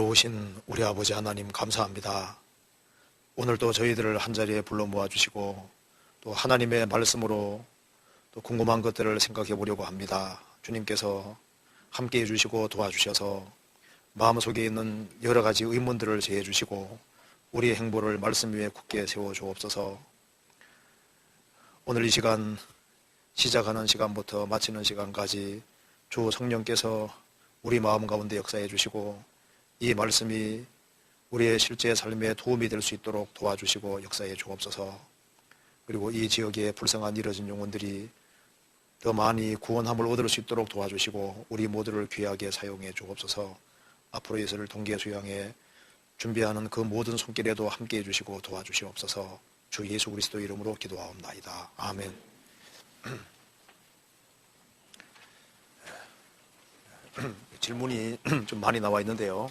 오신 우리 아버지 하나님 감사합니다. 오늘도 저희들을 한자리에 불러 모아주시고 또 하나님의 말씀으로 또 궁금한 것들을 생각해 보려고 합니다. 주님께서 함께해 주시고 도와주셔서 마음속에 있는 여러 가지 의문들을 제해 주시고 우리의 행보를 말씀 위에 굳게 세워 주옵소서. 오늘 이 시간 시작하는 시간부터 마치는 시간까지 주 성령께서 우리 마음 가운데 역사해 주시고 이 말씀이 우리의 실제 삶에 도움이 될 수 있도록 도와주시고 역사해 주옵소서. 그리고 이 지역에 불쌍한 잃어진 영혼들이 더 많이 구원함을 얻을 수 있도록 도와주시고 우리 모두를 귀하게 사용해 주옵소서. 앞으로 예수를 동계 수양에 준비하는 그 모든 손길에도 함께해 주시고 도와주시옵소서. 주 예수 그리스도 이름으로 기도하옵나이다. 아멘. 질문이 좀 많이 나와 있는데요.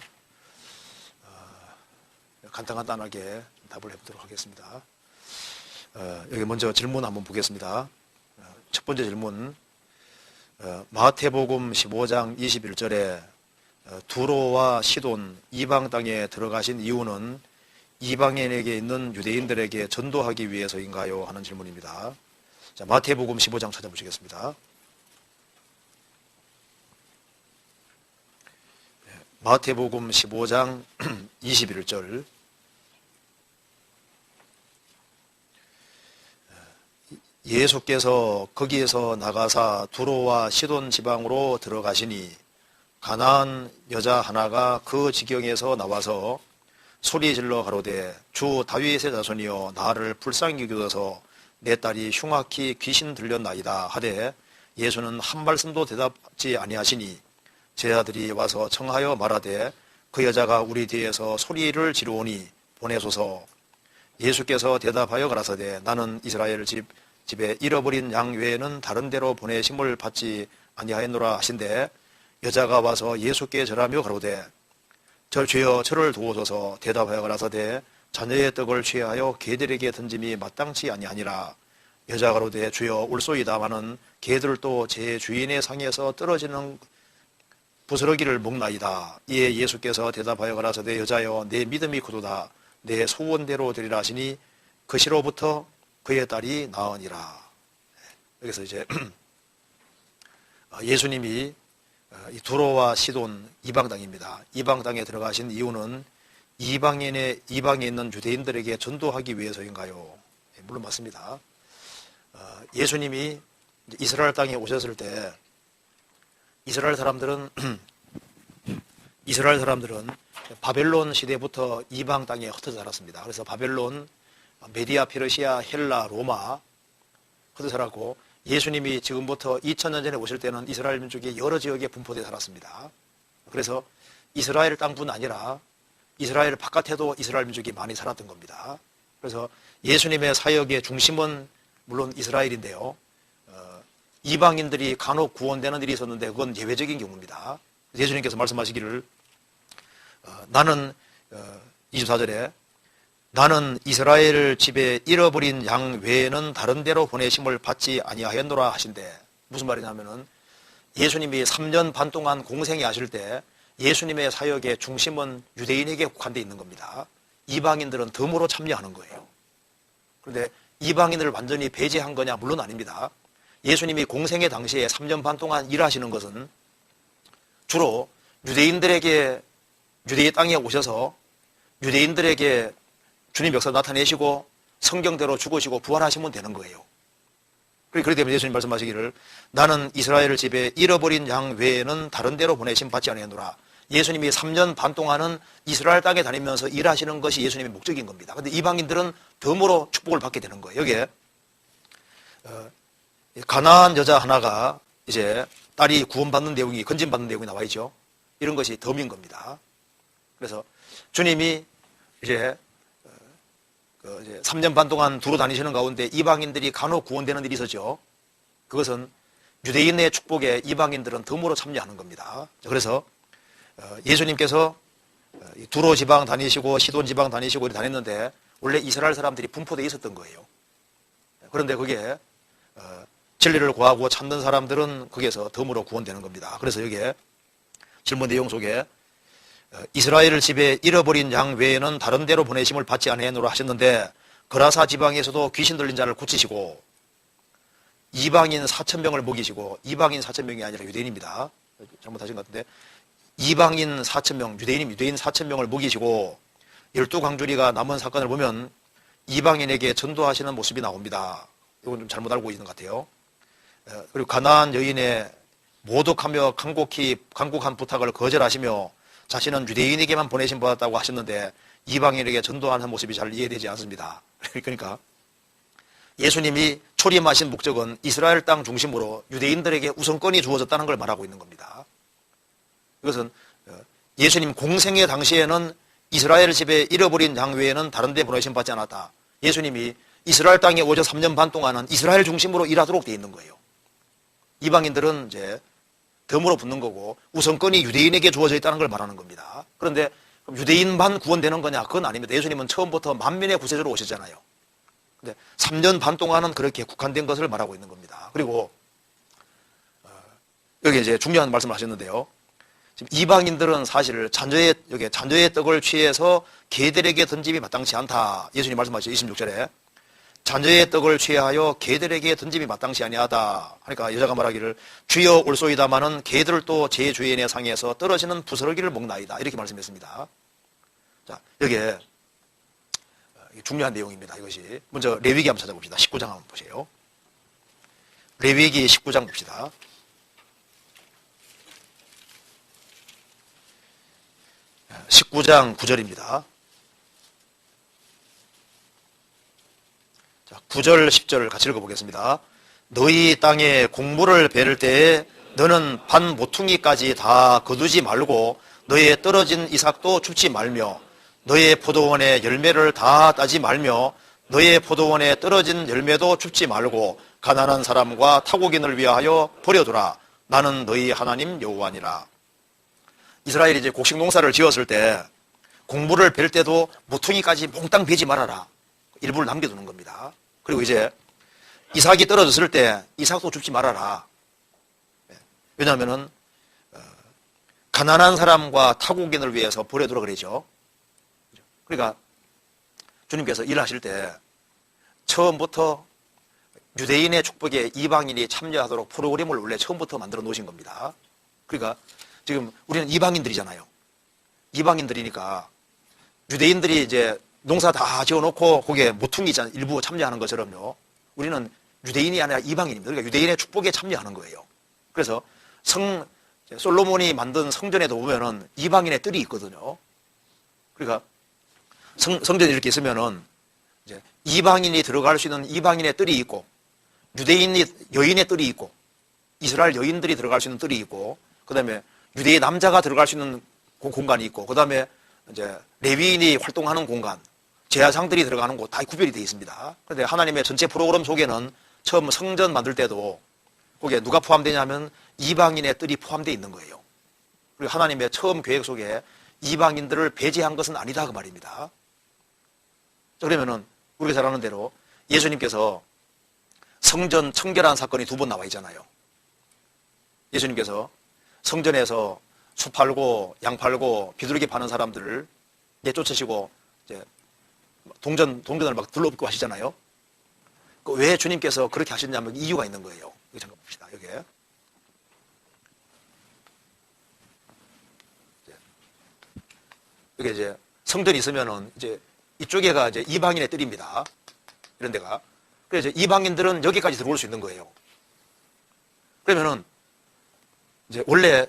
간단하게 답을 해보도록 하겠습니다. 여기 먼저 질문 한번 보겠습니다. 첫 번째 질문, 마태복음 15장 21절에 두로와 시돈 이방 땅에 들어가신 이유는 이방인에게 있는 유대인들에게 전도하기 위해서인가요? 하는 질문입니다. 자, 마태복음 15장 찾아보시겠습니다. 마태복음 15장 21절, 예수께서 거기에서 나가사 두로와 시돈 지방으로 들어가시니 가나안 여자 하나가 그 지경에서 나와서 소리질러 가로되 주 다윗의 자손이여 나를 불쌍히 여기소서 내 딸이 흉악히 귀신 들렸나이다 하되 예수는 한 말씀도 대답지 아니하시니 제 아들이 와서 청하여 말하되 그 여자가 우리 뒤에서 소리를 지르오니 보내소서. 예수께서 대답하여 가라사대 나는 이스라엘 집에 잃어버린 양 외에는 다른 데로 보내심을 받지 아니하였노라 하신대 여자가 와서 예수께 절하며 가로되 저 주여 저를 도우소서. 대답하여 가라사대 자녀의 떡을 취하여 개들에게 던짐이 마땅치 아니하니라. 여자가 가로되 주여 올소이다마는 개들도 제 주인의 상에서 떨어지는 부스러기를 먹나이다. 이에 예수께서 대답하여 가라사대 여자여 내 믿음이 크도다. 내 소원대로 되리라 하시니 그 시로부터 그의 딸이 나으니라. 여기서 이제 예수님이 이 두로와 시돈 이방 땅입니다. 이방 땅에 들어가신 이유는 이방에 있는 유대인들에게 전도하기 위해서인가요? 물론 맞습니다. 예수님이 이스라엘 땅에 오셨을 때 이스라엘 사람들은 바벨론 시대부터 이방 땅에 흩어져 살았습니다. 그래서 바벨론, 메디아, 페르시아, 헬라, 로마 흩어져 살았고 예수님이 지금부터 2000년 전에 오실 때는 이스라엘 민족이 여러 지역에 분포되어 살았습니다. 그래서 이스라엘 땅뿐 아니라 이스라엘 바깥에도 이스라엘 민족이 많이 살았던 겁니다. 그래서 예수님의 사역의 중심은 물론 이스라엘인데요. 이방인들이 간혹 구원되는 일이 있었는데 그건 예외적인 경우입니다. 예수님께서 말씀하시기를 나는 24절에 나는 이스라엘 집에 잃어버린 양 외에는 다른 데로 보내심을 받지 아니하였노라 하신대. 무슨 말이냐면은 예수님이 3년 반 동안 공생에 하실 때 예수님의 사역의 중심은 유대인에게 국한되어 있는 겁니다. 이방인들은 덤으로 참여하는 거예요. 그런데 이방인을 완전히 배제한 거냐? 물론 아닙니다. 예수님이 공생의 당시에 3년 반 동안 일하시는 것은 주로 유대인의 땅에 오셔서 유대인들에게 주님 역사 나타내시고 성경대로 죽으시고 부활하시면 되는 거예요. 그렇기 때문에 예수님 말씀하시기를 나는 이스라엘 집에 잃어버린 양 외에는 다른 데로 보내심 받지 아니하노라. 예수님이 3년 반 동안은 이스라엘 땅에 다니면서 일하시는 것이 예수님의 목적인 겁니다. 그런데 이방인들은 덤으로 축복을 받게 되는 거예요. 여기에 가나안 여자 하나가 이제 딸이 구원받는 내용이 건진받는 내용이 나와 있죠. 이런 것이 덤인 겁니다. 그래서 주님이 이제 3년 반 동안 두루 다니시는 가운데 이방인들이 간혹 구원되는 일이 있었죠. 그것은 유대인의 축복에 이방인들은 덤으로 참여하는 겁니다. 그래서 예수님께서 두로 지방 다니시고 시돈 지방 다니시고 이렇게 다녔는데 원래 이스라엘 사람들이 분포되어 있었던 거예요. 그런데 그게 진리를 구하고 찾는 사람들은 거기에서 덤으로 구원되는 겁니다. 그래서 여기에 질문 내용 속에 이스라엘 집에 잃어버린 양 외에는 다른 데로 보내심을 받지 아니하노라 하셨는데 거라사 지방에서도 귀신 들린 자를 고치시고 이방인 4,000명을 먹이시고, 이방인 4,000명이 아니라 유대인입니다. 잘못하신 것 같은데, 이방인 4,000명, 유대인 4,000명을 먹이시고 12광주리가 남은 사건을 보면 이방인에게 전도하시는 모습이 나옵니다. 이건 좀 잘못 알고 있는 것 같아요. 그리고 가나안 여인의 모독하며 간곡한 부탁을 거절하시며 자신은 유대인에게만 보내심 받았다고 하셨는데 이방인에게 전도하는 모습이 잘 이해되지 않습니다. 그러니까 예수님이 초림하신 목적은 이스라엘 땅 중심으로 유대인들에게 우선권이 주어졌다는 걸 말하고 있는 겁니다. 이것은 예수님 공생의 당시에는 이스라엘 집에 잃어버린 양 외에는 다른 데 보내심 받지 않았다. 예수님이 이스라엘 땅에 오셔 3년 반 동안은 이스라엘 중심으로 일하도록 되어 있는 거예요. 이방인들은 이제 덤으로 붙는 거고 우선권이 유대인에게 주어져 있다는 걸 말하는 겁니다. 그런데 유대인만 구원되는 거냐? 그건 아닙니다. 예수님은 처음부터 만민의 구세주로 오셨잖아요. 근데 3년 반 동안은 그렇게 국한된 것을 말하고 있는 겁니다. 그리고 여기 이제 중요한 말씀을 하셨는데요. 지금 이방인들은 사실 자녀의 떡을 취해서 개들에게 던짐이 마땅치 않다. 예수님 말씀하시죠. 26절에 자녀의 떡을 취하여 개들에게 던짐이 마땅치 아니하다. 그러니까 여자가 말하기를 주여 올소이다마는 개들도 제 주인의 상에서 떨어지는 부스러기를 먹나이다. 이렇게 말씀했습니다. 자, 여기에 중요한 내용입니다. 이것이 먼저 레위기 한번 찾아봅시다. 19장 한번 보세요. 레위기 19장 봅시다. 19장 9절입니다. 자, 9절 10절을 같이 읽어보겠습니다. 너희 땅에 곡물을 베를 때에 너는 반 모퉁이까지 다 거두지 말고 너의 떨어진 이삭도 줍지 말며 너의 포도원의 열매를 다 따지 말며 너의 포도원에 떨어진 열매도 줍지 말고 가난한 사람과 타국인을 위하여 버려두라. 나는 너희 하나님 여호와니라. 이스라엘이 이제 곡식 농사를 지었을 때 곡물을 벨 때도 모퉁이까지 몽땅 베지 말아라. 일부를 남겨두는 겁니다. 그리고 이제 이삭이 떨어졌을 때 이삭도 줍지 말아라. 왜냐하면은 가난한 사람과 타국인을 위해서 버려두라 그러죠. 그러니까 주님께서 일하실 때 처음부터 유대인의 축복에 이방인이 참여하도록 프로그램을 원래 처음부터 만들어 놓으신 겁니다. 그러니까 지금 우리는 이방인들이잖아요. 이방인들이니까 유대인들이 이제 농사 다 지어놓고 거기에 모퉁이 일부 참여하는 것처럼요. 우리는 유대인이 아니라 이방인입니다. 그러니까 유대인의 축복에 참여하는 거예요. 그래서 솔로몬이 만든 성전에도 보면은 이방인의 뜰이 있거든요. 그러니까 성전에 이렇게 있으면은 이제 이방인이 들어갈 수 있는 이방인의 뜰이 있고 여인의 뜰이 있고 이스라엘 여인들이 들어갈 수 있는 뜰이 있고 그다음에 유대인 남자가 들어갈 수 있는 공간이 있고 그다음에 이제 레위인이 활동하는 공간, 제사장들이 들어가는 곳 다 구별이 되어 있습니다. 그런데 하나님의 전체 프로그램 속에는 처음 성전 만들 때도 거기에 누가 포함되냐면 이방인의 뜰이 포함되어 있는 거예요. 그리고 하나님의 처음 계획 속에 이방인들을 배제한 것은 아니다 그 말입니다. 그러면은 우리가 잘 아는 대로 예수님께서 성전 청결한 사건이 2번 나와 있잖아요. 예수님께서 성전에서 수 팔고 양 팔고 비둘기 파는 사람들을 내쫓으시고 이제 동전을 막 둘러붙고 하시잖아요. 왜 주님께서 그렇게 하셨냐면 이유가 있는 거예요. 여기 잠깐 봅시다. 여기 이제 성전이 있으면은 이제 이쪽에가 이제 이방인의 뜰입니다. 이런 데가. 그래서 이방인들은 여기까지 들어올 수 있는 거예요. 그러면은 이제 원래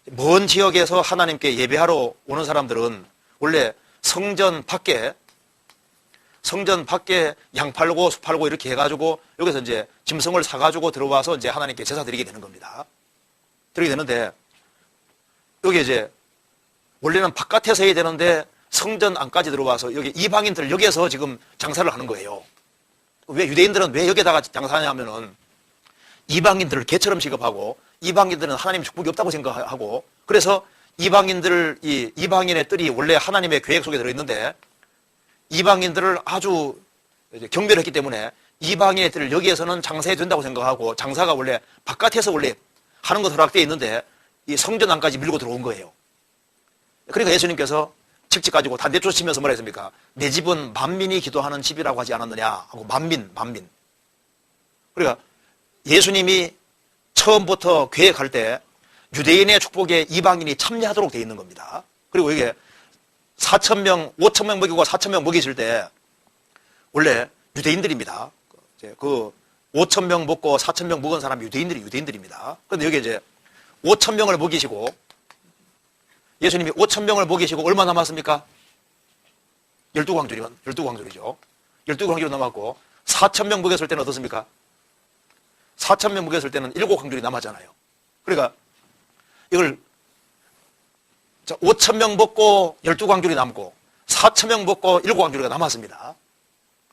먼 지역에서 하나님께 예배하러 오는 사람들은 원래 성전 밖에 양 팔고 수 팔고 이렇게 해가지고 여기서 이제 짐승을 사가지고 들어와서 이제 하나님께 제사 드리게 되는 겁니다. 드리게 되는데 여기 이제 원래는 바깥에서 해야 되는데 성전 안까지 들어와서 여기 이방인들 여기에서 지금 장사를 하는 거예요. 왜 유대인들은 왜 여기다가 장사하냐면은 이방인들을 개처럼 취급하고 이방인들은 하나님의 축복이 없다고 생각하고 그래서 이방인의 뜰이 원래 하나님의 계획 속에 들어있는데 이방인들을 아주 경멸했기 때문에 이방인의 뜰을 여기에서는 장사해야 된다고 생각하고 장사가 원래 바깥에서 원래 하는 것 허락되어 있는데 이 성전 안까지 밀고 들어온 거예요. 그러니까 예수님께서 직접 가지고 다 내쫓으면서 뭐라 했습니까? 내 집은 만민이 기도하는 집이라고 하지 않았느냐 하고 만민. 그러니까 예수님이 처음부터 계획할 때 유대인의 축복에 이방인이 참여하도록 되어 있는 겁니다. 그리고 이게 4,000명, 5,000명 먹이고 4,000명 먹이실 때 원래 유대인들입니다. 그 5,000명 먹고 4,000명 먹은 사람이 유대인들입니다. 그런데 여기 이제 5,000명을 먹이시고 예수님이 5,000명을 먹이시고 얼마 남았습니까? 12광줄이죠. 12광줄이 남았고 4,000명 먹였을 때는 어떻습니까? 4,000명 먹였을 때는 7광줄이 남았잖아요. 그러니까 이걸 5,000명 먹고 12광줄이 남고 4,000명 먹고 7광줄이 남았습니다.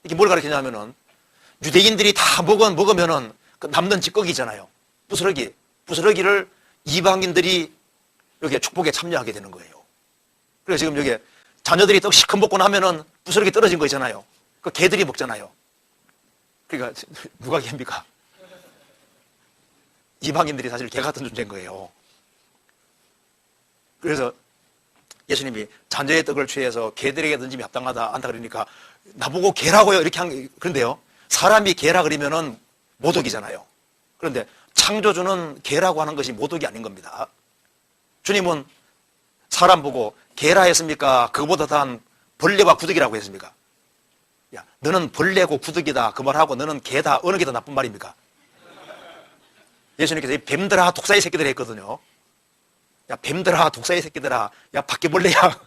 이게 뭘 가르치냐면은 유대인들이 다 먹으면은 그 남는 찌꺼기잖아요. 부스러기를 이방인들이 여기에 축복에 참여하게 되는 거예요. 그래서 지금 여기 자녀들이 떡 시큼 먹고 나면은 부스러기 떨어진 거 있잖아요. 그 개들이 먹잖아요. 그러니까 누가 개입니까? 이방인들이 사실 개 같은 존재인 거예요. 그래서 예수님이 자녀의 떡을 취해서 개들에게 던짐이 합당하다 않다 그러니까 나보고 개라고요 이렇게 그런데요. 사람이 개라 그러면은 모독이잖아요. 그런데 창조주는 개라고 하는 것이 모독이 아닌 겁니다. 주님은 사람 보고 개라 했습니까? 그거보다 더한 벌레와 구더기라고 했습니까? 야, 너는 벌레고 구더기다 그 말하고 너는 개다 어느 게 더 나쁜 말입니까? 예수님께서 이 뱀들아 독사의 새끼들 했거든요. 야 뱀들아 독사의 새끼들아 야 바퀴벌레야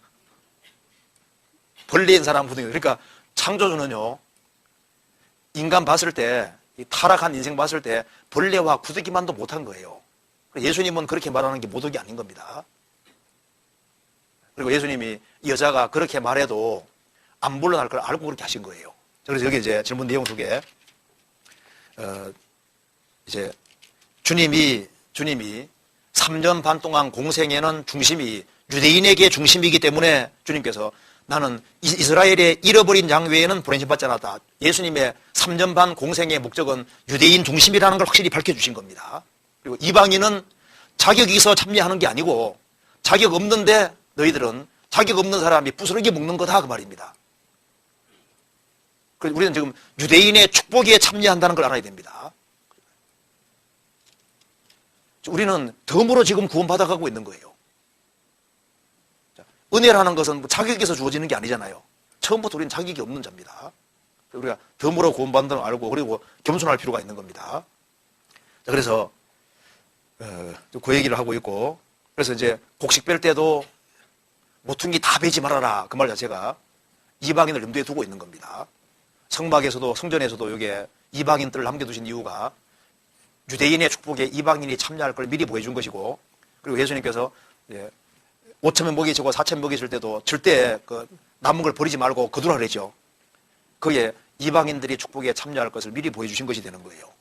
벌레인 사람 구더기. 그러니까 창조주는요 인간 봤을 때 이 타락한 인생 봤을 때 벌레와 구더기만도 못한 거예요. 예수님은 그렇게 말하는 게 모독이 아닌 겁니다. 그리고 예수님이 이 여자가 그렇게 말해도 안 물러날 걸 알고 그렇게 하신 거예요. 그래서 여기 이제 질문 내용 속에 이제 주님이 3년 반 동안 공생애는 중심이 유대인에게 중심이기 때문에 주님께서 나는 이스라엘의 잃어버린 양 외에는 보내심받지 않았다. 예수님의 3년 반 공생의 목적은 유대인 중심이라는 걸 확실히 밝혀주신 겁니다. 그리고 이방인은 자격이 있어 참여하는 게 아니고 자격 없는데 너희들은 자격 없는 사람이 부스러기 먹는 거다 그 말입니다. 그래서 우리는 지금 유대인의 축복에 참여한다는 걸 알아야 됩니다. 우리는 덤으로 지금 구원받아가고 있는 거예요. 은혜라는 것은 자격에서 주어지는 게 아니잖아요. 처음부터 우리는 자격이 없는 자입니다. 우리가 덤으로 구원받는 걸 알고 그리고 겸손할 필요가 있는 겁니다. 자, 그래서 그 얘기를 하고 있고 그래서 이제 곡식 뺄 때도 모퉁이 다 베지 말아라 그 말 자체가 이방인을 염두에 두고 있는 겁니다. 성막에서도 성전에서도 여기에 이방인 뜰을 남겨두신 이유가 유대인의 축복에 이방인이 참여할 걸 미리 보여준 것이고 그리고 예수님께서 5,000명 먹이시고 4,000명 먹이실 때도 절대 그 남은 걸 버리지 말고 거두라 그랬죠. 거기에 이방인들이 축복에 참여할 것을 미리 보여주신 것이 되는 거예요.